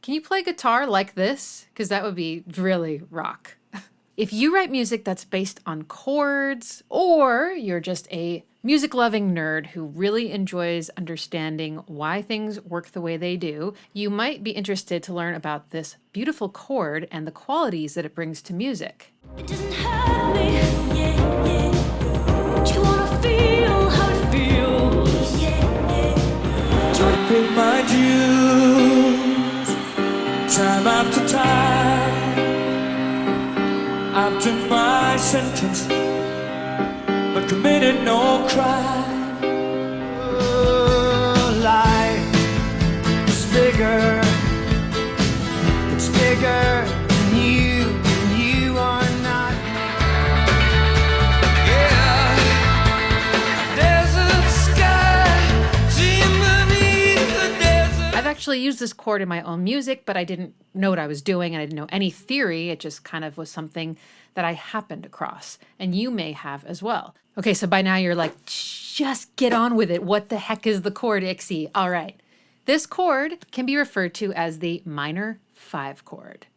Can you play guitar like this? Because that would be really rock. If you write music that's based on chords, or you're just a music-loving nerd who really enjoys understanding why things work the way they do, you might be interested to learn about this beautiful chord and the qualities that it brings to music. It doesn't hurt me. Yeah, yeah. Do you wanna feel how it feels? Yeah, yeah. Try to pay my dues, time after time. After my sentence, but committed no crime. Oh, life is bigger. It's bigger than you are not. Yeah, desert sky, seeing beneath the desert. I've actually used this chord in my own music, but I didn't know what I was doing and I didn't know any theory. It just kind of was something that I happened across, and you may have as well. Okay, so by now you're like, just get on with it. What the heck is the chord, Ixie? All right. This chord can be referred to as the minor 5 chord.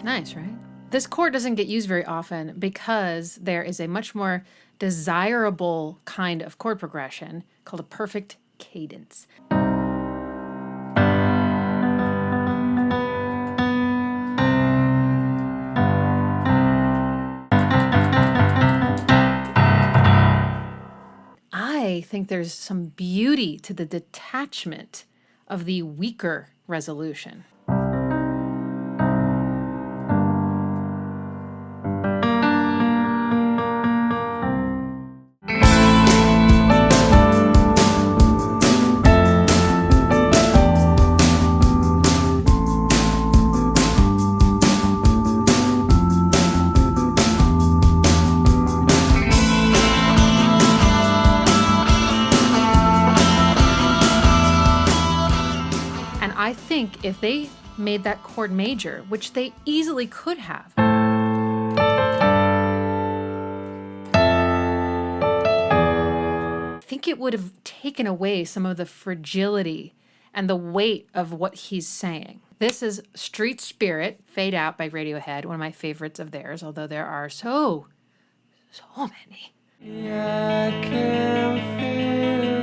Nice, right? This chord doesn't get used very often because there is a much more desirable kind of chord progression called a perfect cadence. I think there's some beauty to the detachment of the weaker resolution. I think if they made that chord major, which they easily could have, I think it would have taken away some of the fragility and the weight of what he's saying. This is Street Spirit, Fade Out by Radiohead, one of my favorites of theirs, although there are so many. Yeah, I can feel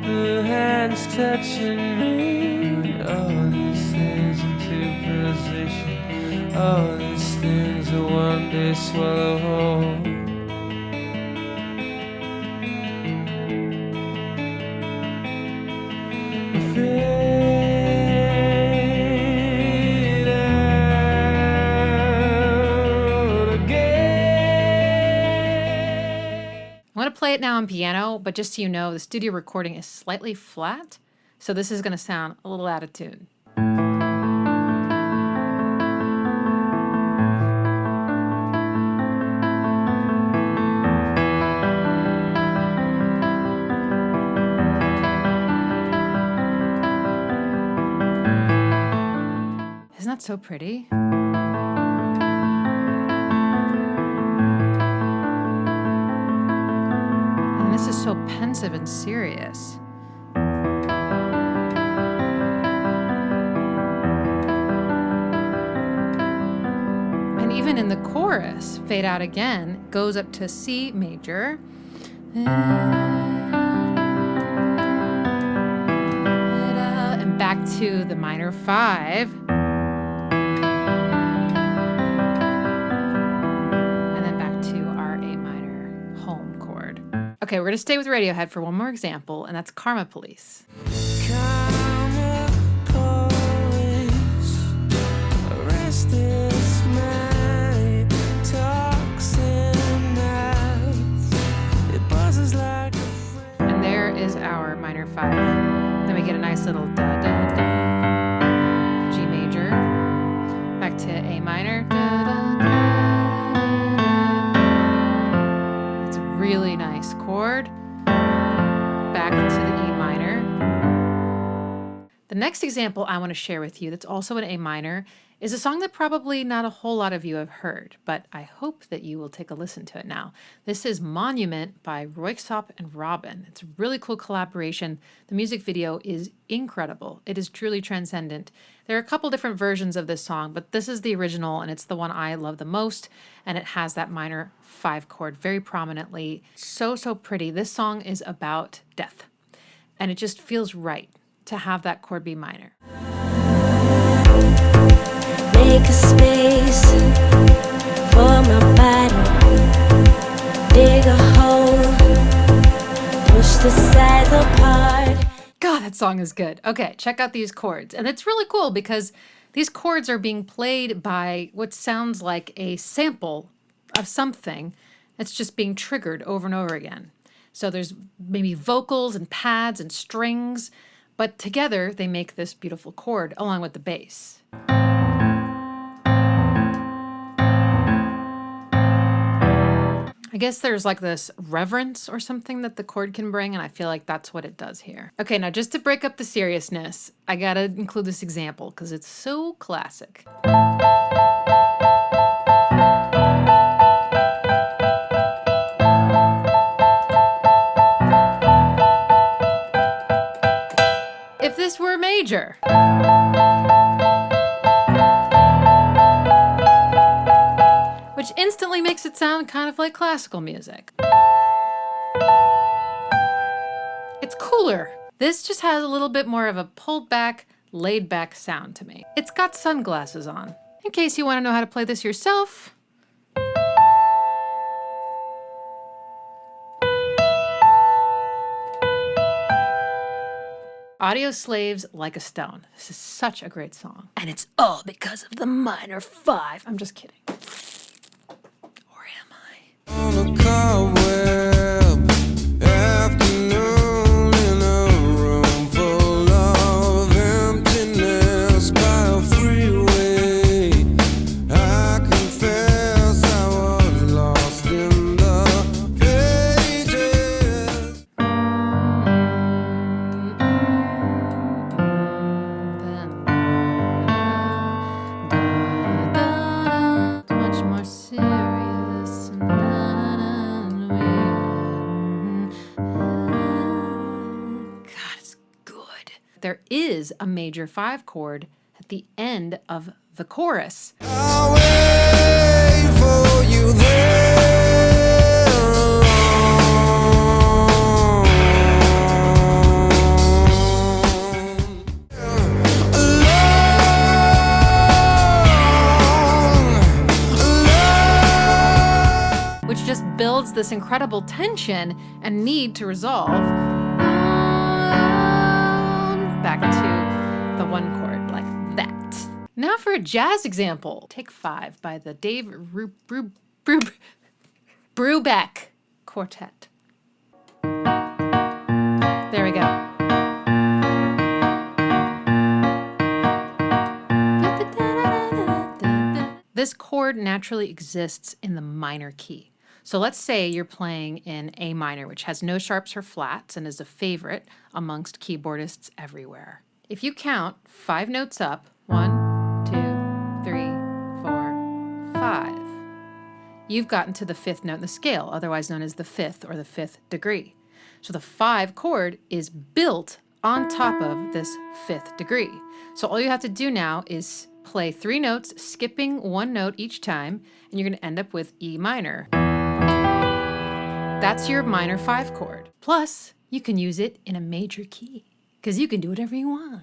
the hands touching me. All these things into position. All these things that one day swallow whole. I'm going to play it now on piano, but just so you know, the studio recording is slightly flat, so this is going to sound a little out of tune. Isn't that so pretty? This is so pensive and serious. And even in the chorus, Fade Out Again goes up to C major. And back to the minor 5. Okay, we're going to stay with Radiohead for one more example, and that's Karma Police. Karma police, arrest this man, talks in nights, it buzzes like a friend. And there is our minor 5. Then we get a nice little da da da, G major, back to A minor, da da da. It's a really nice chord. Back to the E minor. The next example I want to share with you that's also an A minor is a song that probably not a whole lot of you have heard, but I hope that you will take a listen to it now. This is Monument by Royksop and Robin. It's a really cool collaboration. The music video is incredible. It is truly transcendent. There are a couple different versions of this song, but this is the original, and it's the one I love the most, and it has that minor 5 chord very prominently. So pretty. This song is about death, and it just feels right to have that chord be minor. Make a space for my body. Dig a hole, push the sides apart. God, that song is good. Okay, check out these chords. And it's really cool because these chords are being played by what sounds like a sample of something that's just being triggered over and over again. So there's maybe vocals and pads and strings, but together they make this beautiful chord along with the bass. I guess there's like this reverence or something that the chord can bring, and I feel like that's what it does here. Okay, now just to break up the seriousness, I gotta include this example because it's so classic. If this were major. Which instantly makes it sound kind of like classical music. It's cooler. This just has a little bit more of a pulled back, laid back sound to me. It's got sunglasses on. In case you want to know how to play this yourself. Audio Slaves Like a Stone. This is such a great song. And it's all because of the minor 5. I'm just kidding. Or am I? On a cobweb afternoon in a room full of emptiness by a freeway, I confess I was lost in the pages. Much more serious. God, it's good. There is a major 5 chord at the end of the chorus. I'll wait for you there alone. Which just builds this incredible tension and need to resolve back to the 1 chord like that. Now for a jazz example. Take 5 by the Dave Brubeck Quartet. There we go. This chord naturally exists in the minor key. So let's say you're playing in A minor, which has no sharps or flats and is a favorite amongst keyboardists everywhere. If you count 5 notes up, 1, 2, 3, 4, 5, you've gotten to the 5th note in the scale, otherwise known as the 5th or the 5th degree. So the 5 chord is built on top of this 5th degree. So all you have to do now is play 3 notes, skipping 1 note each time, and you're going to end up with E minor. That's your minor 5 chord. Plus, you can use it in a major key, because you can do whatever you want.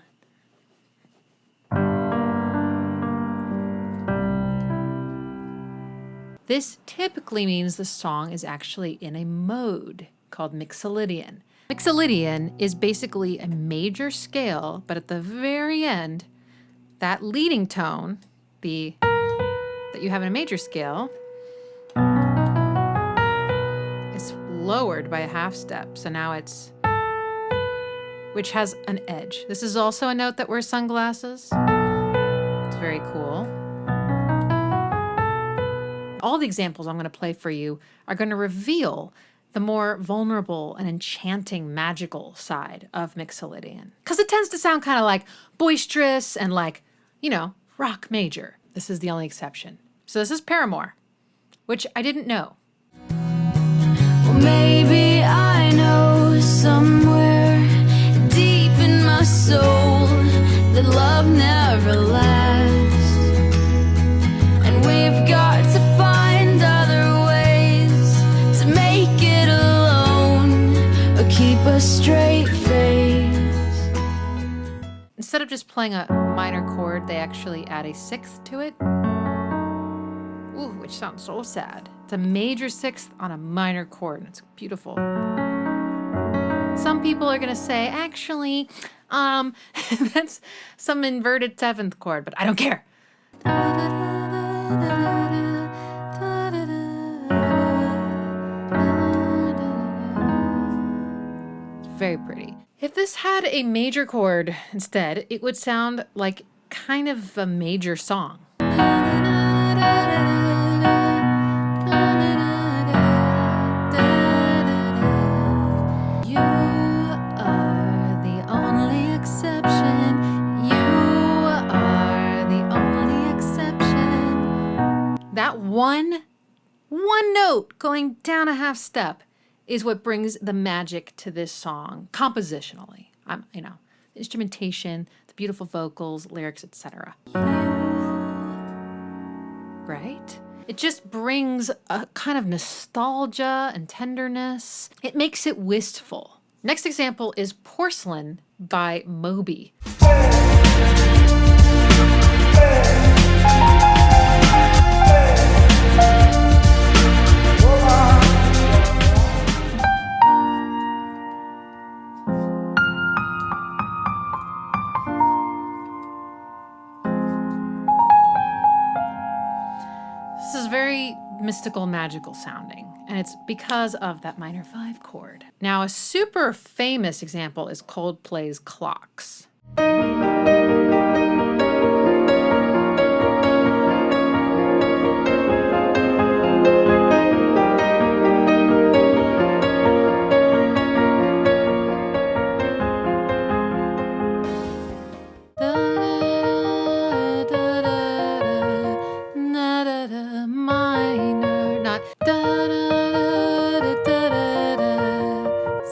This typically means the song is actually in a mode called Mixolydian. Mixolydian is basically a major scale, but at the very end, that leading tone, that you have in a major scale, is lowered by a half step. So now it's, which has an edge. This is also a note that wears sunglasses. It's very cool. All the examples I'm going to play for you are going to reveal the more vulnerable and enchanting magical side of Mixolydian. Because it tends to sound kind of like boisterous and like, rock major. This is the only exception. So this is Paramore, which I didn't know. Well, maybe I know somewhere deep in my soul that love never lasts, and we've got to find other ways to make it alone or keep a straight face. Instead of just playing a minor chord, they actually add a sixth to it. Ooh, which sounds so sad. It's a major sixth on a minor chord, and it's beautiful. Some people are gonna say, actually, that's some inverted seventh chord, but I don't care. It's very pretty. If this had a major chord instead, it would sound like kind of a major song. You are the only exception. You are the only exception. That one note going down a half step is what brings the magic to this song compositionally. Instrumentation, the beautiful vocals, lyrics, etc. Right? It just brings a kind of nostalgia and tenderness. It makes it wistful. Next example is Porcelain by Moby. This is very mystical, magical sounding, and it's because of that minor 5 chord. Now, a super famous example is Coldplay's Clocks.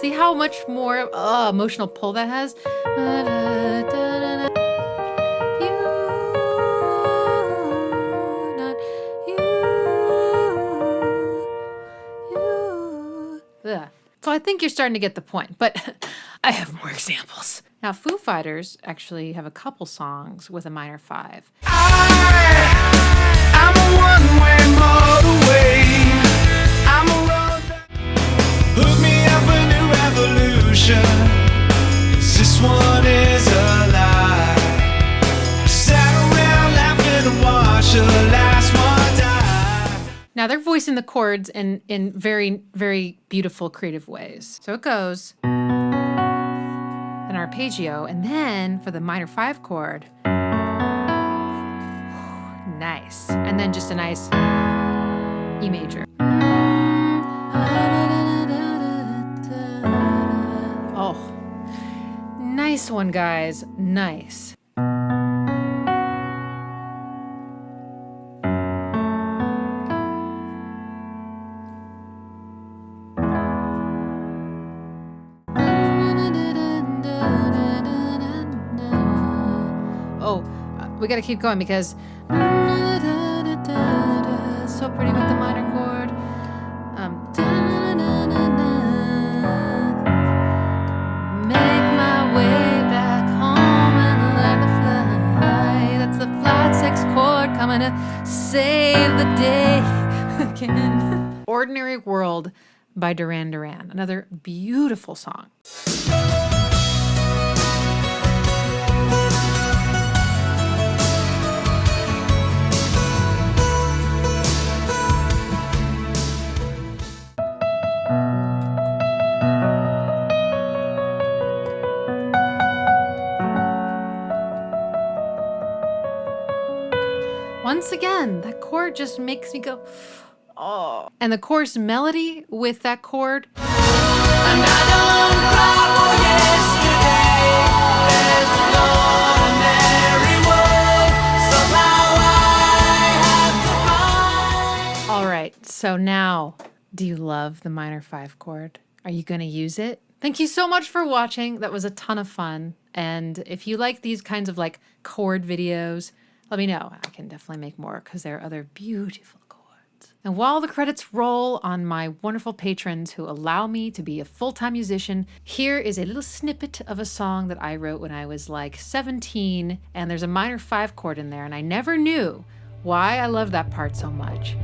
See how much more emotional pull that has? So I think you're starting to get the point, but I have more examples. Now, Foo Fighters actually have a couple songs with a minor 5. I'm a one-way motorway. I'm a road that hook me up a new revolution. 'Cause this one is a lie. Sat around laughing and watched the last one die. Now they're voicing the chords in very, very beautiful, creative ways. So it goes an arpeggio, and then for the minor 5 chord, nice. And then just a nice E major. Oh, nice one, guys. Nice. Oh, we gotta keep going because so pretty with the minor chord. Make my way back home and learn to fly. That's the flat 6 chord coming to save the day again. Ordinary World by Duran Duran, another beautiful song. Once again, that chord just makes me go, oh. And the chorus melody with that chord. And I don't cry for yesterday. There's an ordinary world, so So now, do you love the minor 5 chord? Are you going to use it? Thank you so much for watching. That was a ton of fun. And if you like these kinds of like chord videos, let me know. I can definitely make more because there are other beautiful chords. And while the credits roll on my wonderful patrons who allow me to be a full-time musician, here is a little snippet of a song that I wrote when I was like 17, and there's a minor 5 chord in there, and I never knew why I love that part so much.